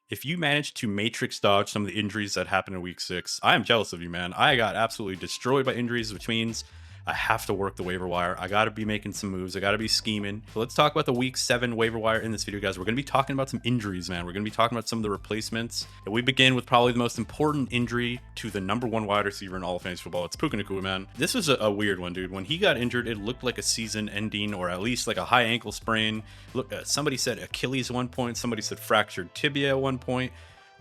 if you manage to matrix dodge some of the injuries that happened in week 6, I am jealous of you, man. I got absolutely destroyed by injuries, which means I have to work the waiver wire. I got to be making some moves. I got to be scheming. So let's talk about the week 7 waiver wire in this video, guys. We're going to be talking about some injuries, man. We're going to be talking about some of the replacements. And we begin with probably the most important injury to the number 1 wide receiver in all of fantasy football. It's Puka Nacua, man. This was a weird one, dude. When he got injured, it looked like a season ending or at least like a high ankle sprain. Look, somebody said Achilles at one point. Somebody said fractured tibia at one point.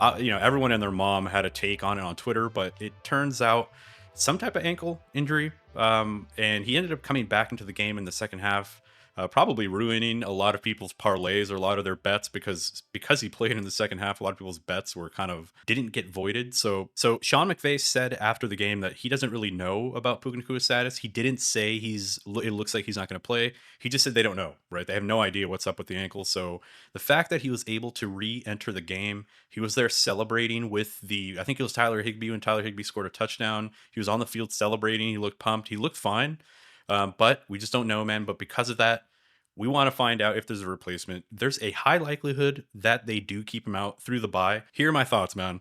Everyone and their mom had a take on it on Twitter, but it turns out some type of ankle injury. And he ended up coming back into the game in the second half, probably ruining a lot of people's parlays or a lot of their bets because he played in the second half. A lot of people's bets were kind of didn't get voided. So Sean McVay said after the game that he doesn't really know about Puka Nacua's status. He didn't say it looks like he's not going to play. He just said they don't know, right? They have no idea what's up with the ankle. So the fact that he was able to re-enter the game, he was there celebrating with I think it was Tyler Higbee when Tyler Higbee scored a touchdown. He was on the field celebrating. He looked pumped. He looked fine. But we just don't know, man. But because of that, we want to find out if there's a replacement. There's a high likelihood that they do keep him out through the bye. Here are my thoughts, man.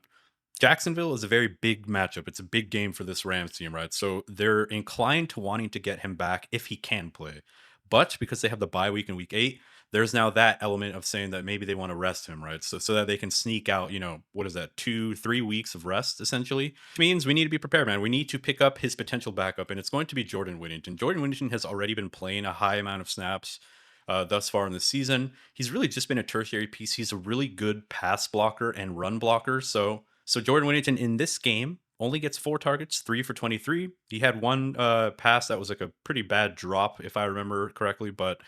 Jacksonville is a very big matchup. It's a big game for this Rams team, right? So they're inclined to wanting to get him back if he can play. But because they have the bye week in week 8, there's now that element of saying that maybe they want to rest him, right? So that they can sneak out, what is that, 2-3 weeks of rest, essentially? Which means we need to be prepared, man. We need to pick up his potential backup, and it's going to be Jordan Whittington. Jordan Whittington has already been playing a high amount of snaps thus far in the season. He's really just been a tertiary piece. He's a really good pass blocker and run blocker. So Jordan Whittington in this game only gets 4 targets, 3 for 23. He had one pass that was like a pretty bad drop, if I remember correctly. But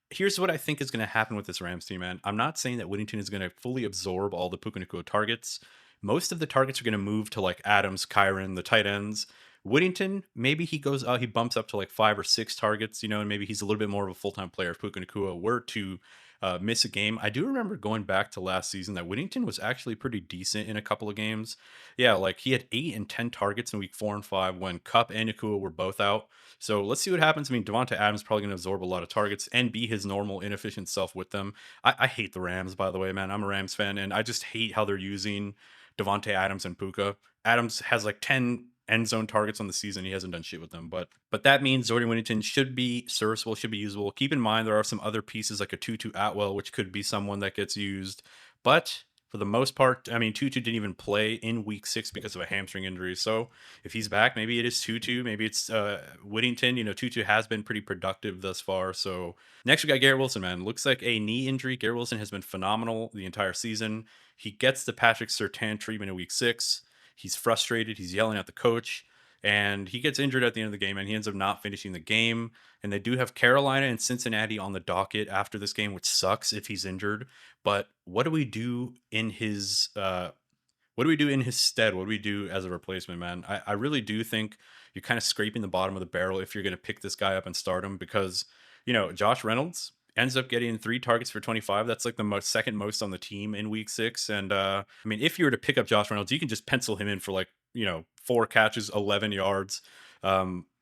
here's what I think is going to happen with this Rams team, man. I'm not saying that Whittington is going to fully absorb all the Puka Nacua targets. Most of the targets are going to move to like Adams, Kyron, the tight ends. Whittington, maybe he bumps up to like 5 or 6 targets, and maybe he's a little bit more of a full-time player if Puka Nacua were to miss a game. I do remember going back to last season that Whittington was actually pretty decent in a couple of games. Yeah, like he had 8 and 10 targets in week 4 and 5 when Kupp and Nacua were both out. So let's see what happens. I mean, Devonta Adams is probably going to absorb a lot of targets and be his normal inefficient self with them. I hate the Rams, by the way, man. I'm a Rams fan, and I just hate how they're using Devonta Adams and Puka. Adams has like 10 end zone targets on the season. He hasn't done shit with them, but that means Jordan Whittington should be serviceable, should be usable. Keep in mind there are some other pieces like a Tutu Atwell, which could be someone that gets used, but for the most part, I mean, Tutu didn't even play in week 6 because of a hamstring injury. So if he's back, maybe it is Tutu, maybe it's Whittington. Tutu has been pretty productive thus far. So next we got Garrett Wilson, man. Looks like a knee injury. Garrett Wilson has been phenomenal the entire season. He gets the Patrick Surtain treatment in week 6. He's frustrated. He's yelling at the coach, and he gets injured at the end of the game, and he ends up not finishing the game. And they do have Carolina and Cincinnati on the docket after this game, which sucks if he's injured. But what do we do in his stead? What do we do as a replacement, man? I really do think you're kind of scraping the bottom of the barrel if you're going to pick this guy up and start him because, Josh Reynolds ends up getting 3 targets for 25. That's like the second most on the team in week 6. And I mean, if you were to pick up Josh Reynolds, you can just pencil him in for like, 4 catches, 11 yards.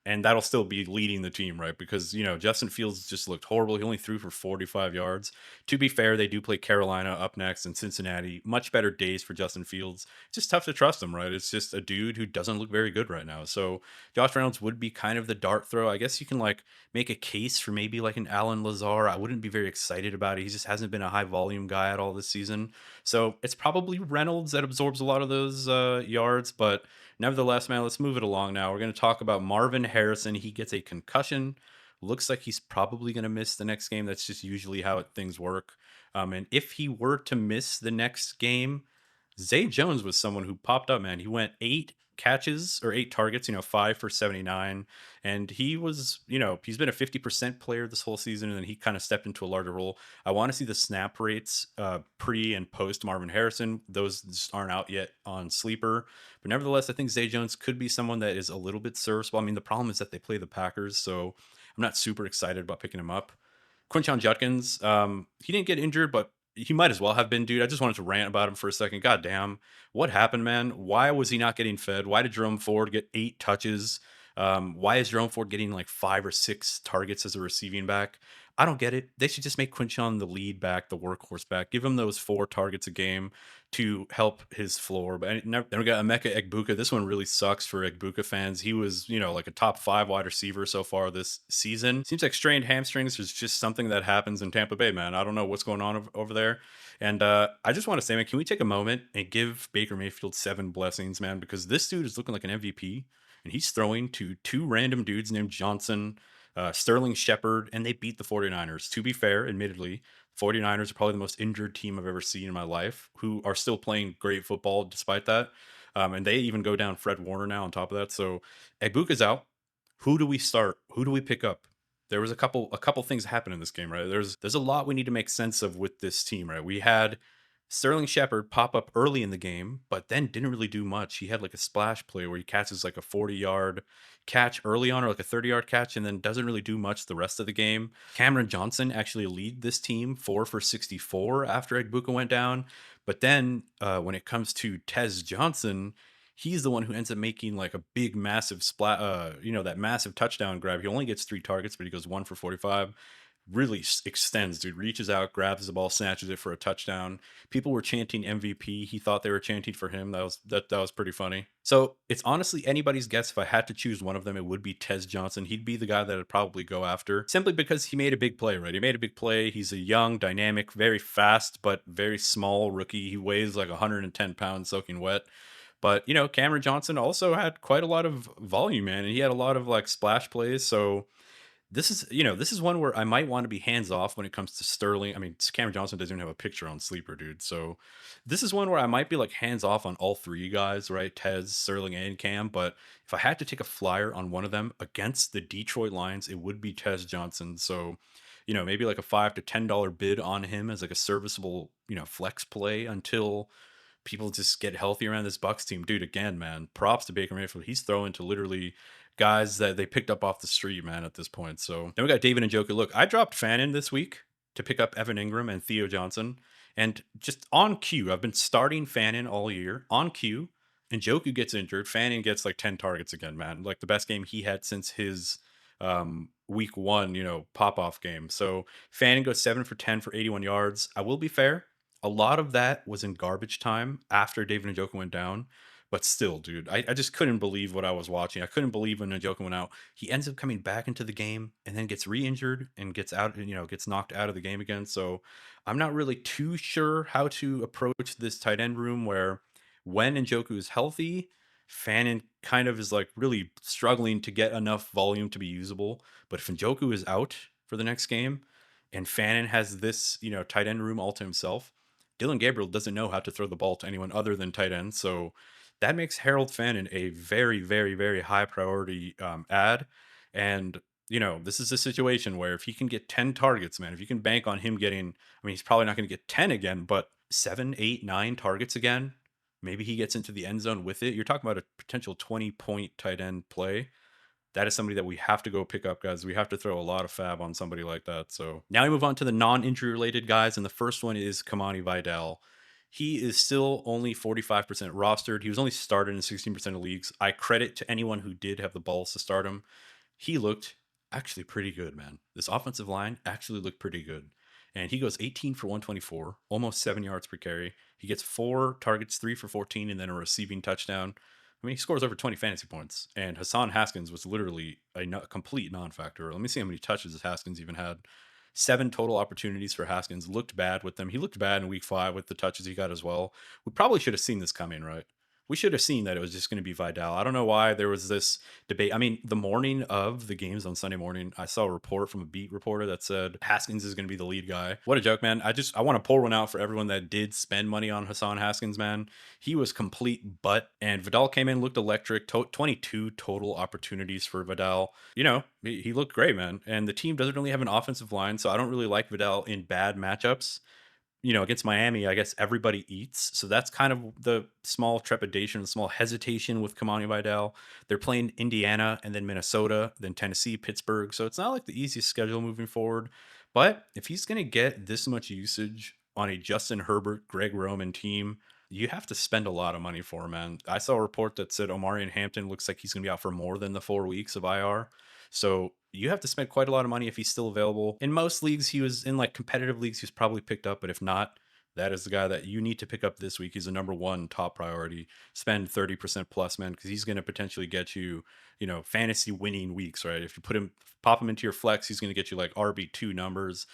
And that'll still be leading the team, right? Because, Justin Fields just looked horrible. He only threw for 45 yards. To be fair, they do play Carolina up next and Cincinnati. Much better days for Justin Fields. It's just tough to trust him, right? It's just a dude who doesn't look very good right now. So Josh Reynolds would be kind of the dart throw. I guess you can like make a case for maybe like an Alan Lazar. I wouldn't be very excited about it. He just hasn't been a high volume guy at all this season. So it's probably Reynolds that absorbs a lot of those yards, but nevertheless, man, let's move it along now. We're going to talk about Marvin Harrison. He gets a concussion. Looks like he's probably going to miss the next game. That's just usually how things work. And if he were to miss the next game, Zay Jones was someone who popped up, man. He went 8 catches or 8 targets, 5 for 79. And he was, he's been a 50% player this whole season, and then he kind of stepped into a larger role. I want to see the snap rates pre and post Marvin Harrison. Those just aren't out yet on Sleeper. But nevertheless, I think Zay Jones could be someone that is a little bit serviceable. I mean, the problem is that they play the Packers, so I'm not super excited about picking him up. Quinshon Judkins, he didn't get injured, but he might as well have been, dude. I just wanted to rant about him for a second. God damn. What happened, man? Why was he not getting fed? Why did Jerome Ford get 8 touches? Why is Jerome Ford getting like 5 or 6 targets as a receiving back? I don't get it. They should just make Quinshon the lead back, the workhorse back. Give him those 4 targets a game to help his floor. But then we got Emeka Egbuka. This one really sucks for Egbuka fans. He was, like a top 5 wide receiver so far this season. Seems like strained hamstrings is just something that happens in Tampa Bay, man. I don't know what's going on over there. And I just want to say, man, can we take a moment and give Baker Mayfield 7 blessings, man? Because this dude is looking like an MVP, and he's throwing to 2 random dudes named Johnson, Sterling Shepard, and they beat the 49ers. To be fair, admittedly, 49ers are probably the most injured team I've ever seen in my life, who are still playing great football despite that. And they even go down Fred Warner now on top of that. So Egbuka's out. Who do we start? Who do we pick up? There was a couple things happen in this game, right? There's a lot we need to make sense of with this team, right? We had Sterling Shepard pop up early in the game, but then didn't really do much. He had like a splash play where he catches like a 40-yard catch early on, or like a 30-yard catch, and then doesn't really do much the rest of the game. Cameron Johnson actually lead this team 4 for 64 after Egbuka went down. But then when it comes to Tez Johnson, he's the one who ends up making like a big, massive splat, that massive touchdown grab. He only gets 3 targets, but he goes 1 for 45. Really extends, dude. Reaches out, grabs the ball, snatches it for a touchdown. People were chanting MVP. He thought they were chanting for him. That was pretty funny. So it's honestly anybody's guess. If I had to choose one of them, it would be Tez Johnson. He'd be the guy that I'd probably go after, simply because he made a big play, right? He made a big play. He's a young, dynamic, very fast, but very small rookie. He weighs like 110 pounds soaking wet. But Cameron Johnson also had quite a lot of volume, man, and he had a lot of like splash plays. So this is one where I might want to be hands off when it comes to Sterling. I mean, Cameron Johnson doesn't even have a picture on Sleeper, dude. So this is one where I might be like hands off on all 3 guys, right? Tez, Sterling, and Cam. But if I had to take a flyer on one of them against the Detroit Lions, it would be Tez Johnson. So, maybe like a $5 to $10 bid on him as like a serviceable, flex play until people just get healthy around this Bucks team. Dude, again, man, props to Baker Mayfield. He's throwing to literally guys that they picked up off the street, man, at this point. So then we got David Njoku. Look, I dropped Fannin this week to pick up Evan Ingram and Theo Johnson. And just on cue, I've been starting Fannin all year. On cue, Njoku gets injured. Fannin gets like 10 targets again, man. Like the best game he had since his week 1, pop-off game. So Fannin goes 7 for 10 for 81 yards. I will be fair. A lot of that was in garbage time after David Njoku went down. But still, dude, I just couldn't believe what I was watching. I couldn't believe when Njoku went out. He ends up coming back into the game and then gets re-injured and gets out, gets knocked out of the game again. So I'm not really too sure how to approach this tight end room where when Njoku is healthy, Fannin kind of is like really struggling to get enough volume to be usable. But if Njoku is out for the next game and Fannin has this, tight end room all to himself, Dylan Gabriel doesn't know how to throw the ball to anyone other than tight end. So that makes Harold Fannin a very, very, very high priority ad. And, this is a situation where if he can get 10 targets, man, if you can bank on him getting, I mean, he's probably not going to get 10 again, but 7, 8, 9 targets again, maybe he gets into the end zone with it. You're talking about a potential 20-point tight end play. That is somebody that we have to go pick up, guys. We have to throw a lot of fab on somebody like that. So now we move on to the non-injury related guys. And the first one is Kamani Vidal. He is still only 45% rostered. He was only started in 16% of leagues. I credit to anyone who did have the balls to start him. He looked actually pretty good, man. This offensive line actually looked pretty good. And he goes 18 for 124, almost 7 yards per carry. He gets 4 targets, 3 for 14, and then a receiving touchdown. I mean, he scores over 20 fantasy points. And Hassan Haskins was literally a complete non-factor. Let me see how many touches Haskins even had. 7 total opportunities for Haskins. Looked bad with them. He looked bad in week 5 with the touches he got as well. We probably should have seen this coming, right? We should have seen that it was just going to be Vidal. I don't know why there was this debate. I mean, the morning of the games on Sunday morning, I saw a report from a beat reporter that said Haskins is going to be the lead guy. What a joke, man. I want to pour one out for everyone that did spend money on Hassan Haskins, man. He was complete butt, and Vidal came in, looked electric. 22 total opportunities for Vidal. He looked great, man. And the team doesn't really have an offensive line, so I don't really like Vidal in bad matchups. Against Miami, I guess everybody eats. So that's kind of the small trepidation, the small hesitation with Kamani Vidal. They're playing Indiana and then Minnesota, then Tennessee, Pittsburgh. So it's not like the easiest schedule moving forward. But if he's going to get this much usage on a Justin Herbert, Greg Roman team, you have to spend a lot of money for him, man. I saw a report that said Omari and Hampton looks like he's going to be out for more than the 4 weeks of IR. So you have to spend quite a lot of money if he's still available. In most leagues, he was in like competitive leagues, he's probably picked up. But if not, that is the guy that you need to pick up this week. He's the number one top priority. Spend 30% plus, man, because he's going to potentially get you, fantasy winning weeks, right? If you pop him into your flex, he's going to get you like RB2 numbers.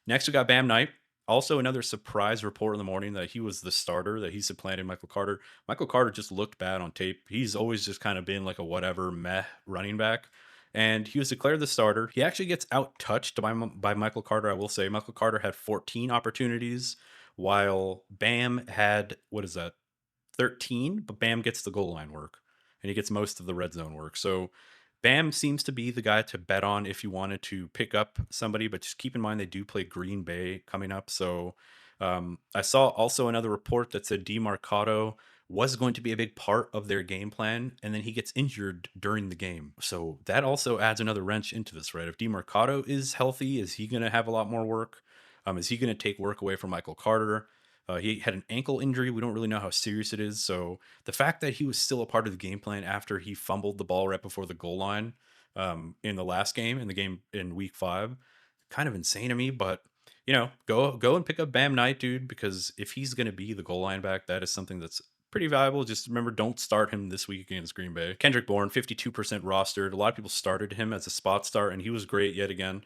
Next, we got Bam Knight. Also, another surprise report in the morning that he was the starter, that he supplanted Michael Carter. Michael Carter just looked bad on tape. He's always just kind of been like a whatever meh running back. And he was declared the starter. He actually gets out touched by Michael Carter, I will say. Michael Carter had 14 opportunities, while Bam had, what is that, 13? But Bam gets the goal line work, and he gets most of the red zone work. So Bam seems to be the guy to bet on if you wanted to pick up somebody, but just keep in mind they do play Green Bay coming up. So I saw also another report that said DeMarcado was going to be a big part of their game plan, and then he gets injured during the game. So that also adds another wrench into this, right? If DeMarcado is healthy, is he going to have a lot more work? Is he going to take work away from Michael Carter? He had an ankle injury. We don't really know how serious it is. So the fact that he was still a part of the game plan after he fumbled the ball right before the goal line in the last game, in the game in week 5, kind of insane to me. But go and pick up Bam Knight, dude, because if he's going to be the goal line back, that is something that's pretty valuable. Just remember, don't start him this week against Green Bay. Kendrick Bourne, 52% rostered. A lot of people started him as a spot start, and he was great yet again.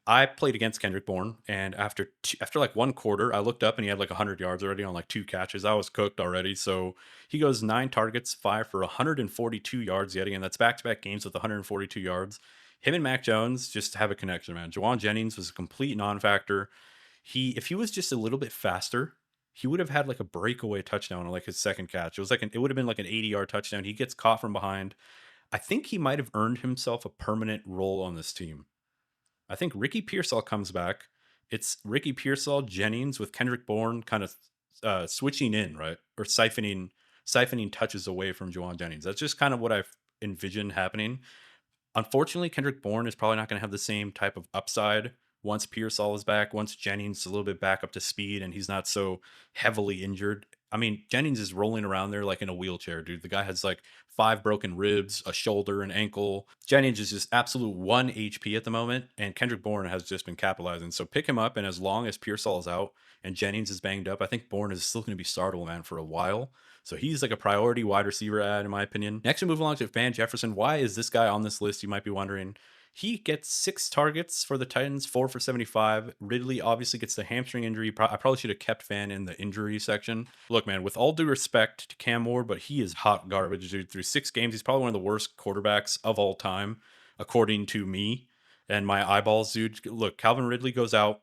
I played against Kendrick Bourne, and after like one quarter, I looked up and he had like 100 yards already on like 2 catches. I was cooked already. So he goes 9 targets, 5 for 142 yards yet again. That's back-to-back games with 142 yards. Him and Mac Jones just have a connection, man. Juwan Jennings was a complete non-factor. If he was just a little bit faster, he would have had like a breakaway touchdown on like his second catch. It would have been like an 80-yard touchdown. He gets caught from behind. I think he might have earned himself a permanent role on this team. I think Ricky Pearsall comes back. It's Ricky Pearsall, Jennings with Kendrick Bourne kind of switching in, right? Or siphoning touches away from Juwan Jennings. That's just kind of what I've envisioned happening. Unfortunately, Kendrick Bourne is probably not going to have the same type of upside once Pearsall is back, once Jennings is a little bit back up to speed and he's not so heavily injured. I mean, Jennings is rolling around there like in a wheelchair, dude. The guy has like 5 broken ribs, a shoulder, an ankle. Jennings is just absolute 1 HP at the moment, and Kendrick Bourne has just been capitalizing. So pick him up, and as long as Pearsall is out and Jennings is banged up, I think Bourne is still going to be startable, man, for a while. So he's like a priority wide receiver ad, in my opinion. Next, we move along to Van Jefferson. Why is this guy on this list? You might be wondering. He gets 6 targets for the Titans, 4 for 75. Ridley obviously gets the hamstring injury. I probably should have kept Fan in the injury section. Look, man, with all due respect to Cam Ward, but he is hot garbage, dude. Through 6 games, he's probably one of the worst quarterbacks of all time, according to me and my eyeballs, dude. Look, Calvin Ridley goes out.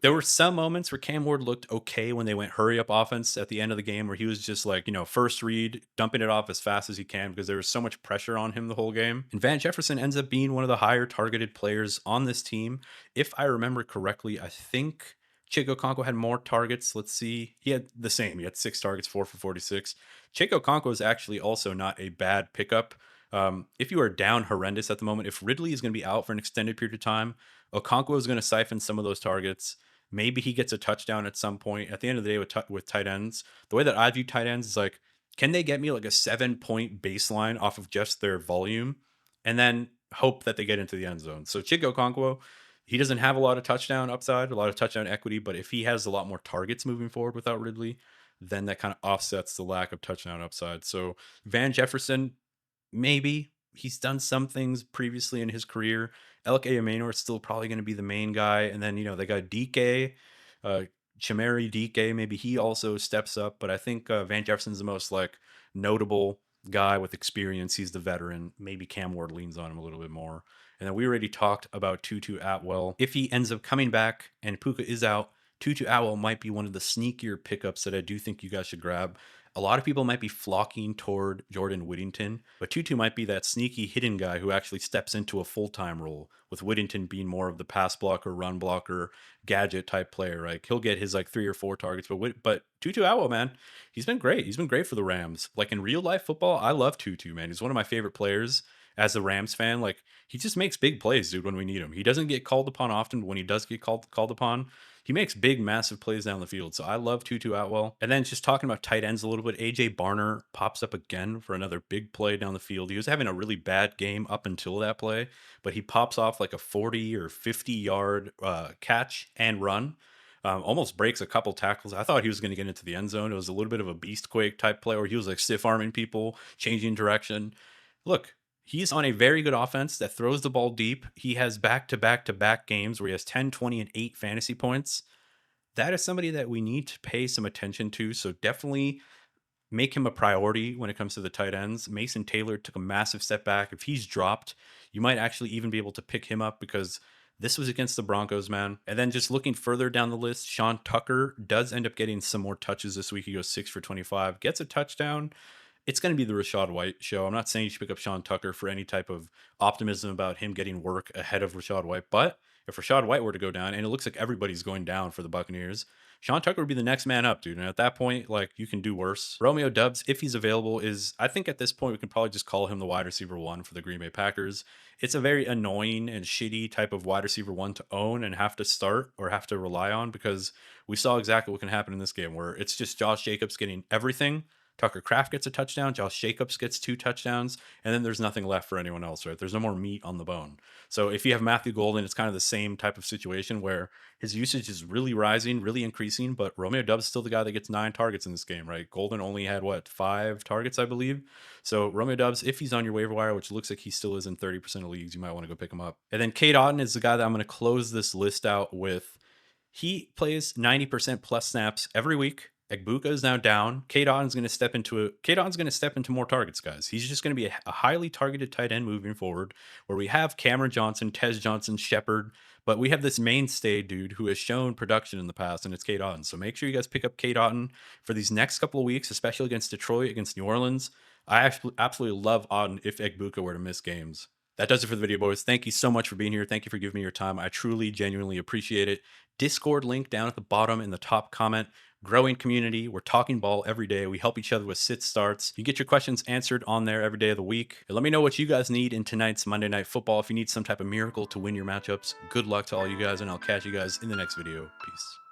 There were some moments where Cam Ward looked okay when they went hurry up offense at the end of the game, where he was just like, first read, dumping it off as fast as he can because there was so much pressure on him the whole game. And Van Jefferson ends up being one of the higher targeted players on this team. If I remember correctly, I think Chig Okonkwo had more targets. Let's see. He had the same. He had 6 targets, 4 for 46. Chig Okonkwo is actually also not a bad pickup. If you are down horrendous at the moment, if Ridley is going to be out for an extended period of time, Okonkwo is going to siphon some of those targets. Maybe he gets a touchdown at some point. At the end of the day, with tight ends, the way that I view tight ends is like, can they get me like a 7-point baseline off of just their volume, and then hope that they get into the end zone? So Chig Okonkwo, he doesn't have a lot of touchdown upside, a lot of touchdown equity, but if he has a lot more targets moving forward without Ridley, then that kind of offsets the lack of touchdown upside. So Van Jefferson, maybe he's done some things previously in his career. Elk Ayamano is still probably going to be the main guy. And then, they got DK, Chimeri DK. Maybe he also steps up. But I think Van Jefferson's the most like notable guy with experience. He's the veteran. Maybe Cam Ward leans on him a little bit more. And then we already talked about Tutu Atwell. If he ends up coming back and Puka is out, Tutu Atwell might be one of the sneakier pickups that I do think you guys should grab. A lot of people might be flocking toward Jordan Whittington, but Tutu might be that sneaky hidden guy who actually steps into a full-time role, with Whittington being more of the pass blocker, run blocker, gadget type player, right? He'll get his like 3 or 4 targets, but Tutu Atwell, man, he's been great. He's been great for the Rams. Like in real life football, I love Tutu, man. He's one of my favorite players as a Rams fan. Like he just makes big plays, dude, when we need him. He doesn't get called upon often, but when he does get called upon, he makes big, massive plays down the field. So I love Tutu Atwell. And then just talking about tight ends a little bit, AJ Barner pops up again for another big play down the field. He was having a really bad game up until that play, but he pops off like a 40 or 50-yard catch and run. Almost breaks a couple tackles. I thought he was going to get into the end zone. It was a little bit of a beast quake type play where he was like stiff arming people, changing direction. Look, he's on a very good offense that throws the ball deep. He has back to back to back games where he has 10, 20, and 8 fantasy points. That is somebody that we need to pay some attention to. So definitely make him a priority when it comes to the tight ends. Mason Taylor took a massive step back. If he's dropped, you might actually even be able to pick him up because this was against the Broncos, man. And then just looking further down the list, Sean Tucker does end up getting some more touches this week. He goes 6 for 25, gets a touchdown. It's going to be the Rachaad White show. I'm not saying you should pick up Sean Tucker for any type of optimism about him getting work ahead of Rachaad White. But if Rachaad White were to go down, and it looks like everybody's going down for the Buccaneers, Sean Tucker would be the next man up, dude. And at that point, like, you can do worse. Romeo Doubs, if he's available, is, I think at this point, we can probably just call him the wide receiver 1 for the Green Bay Packers. It's a very annoying and shitty type of wide receiver 1 to own and have to start or have to rely on, because we saw exactly what can happen in this game where it's just Josh Jacobs getting everything. Tucker Kraft gets a touchdown. Josh Jacobs gets 2 touchdowns. And then there's nothing left for anyone else, right? There's no more meat on the bone. So if you have Matthew Golden, it's kind of the same type of situation where his usage is really rising, really increasing. But Romeo Doubs is still the guy that gets 9 targets in this game, right? Golden only had, 5 targets, I believe. So Romeo Doubs, if he's on your waiver wire, which looks like he still is in 30% of leagues, you might want to go pick him up. And then Cade Otton is the guy that I'm going to close this list out with. He plays 90% plus snaps every week. Egbuka is now down. Cade Otton's going to step into more targets, guys. He's just going to be a highly targeted tight end moving forward, where we have Cameron Johnson, Tez Johnson, Shepard, but we have this mainstay dude who has shown production in the past, and it's Cade Otton. So make sure you guys pick up Cade Otton for these next couple of weeks, especially against Detroit, against New Orleans. I actually absolutely love Otton if Egbuka were to miss games. That does it for the video, boys. Thank you so much for being here. Thank you for giving me your time. I truly, genuinely appreciate it. Discord link down at the bottom in the top comment. Growing community. We're talking ball every day. We help each other with sit starts. You get your questions answered on there every day of the week. And let me know what you guys need in tonight's Monday Night Football. If you need some type of miracle to win your matchups, good luck to all you guys, and I'll catch you guys in the next video. Peace.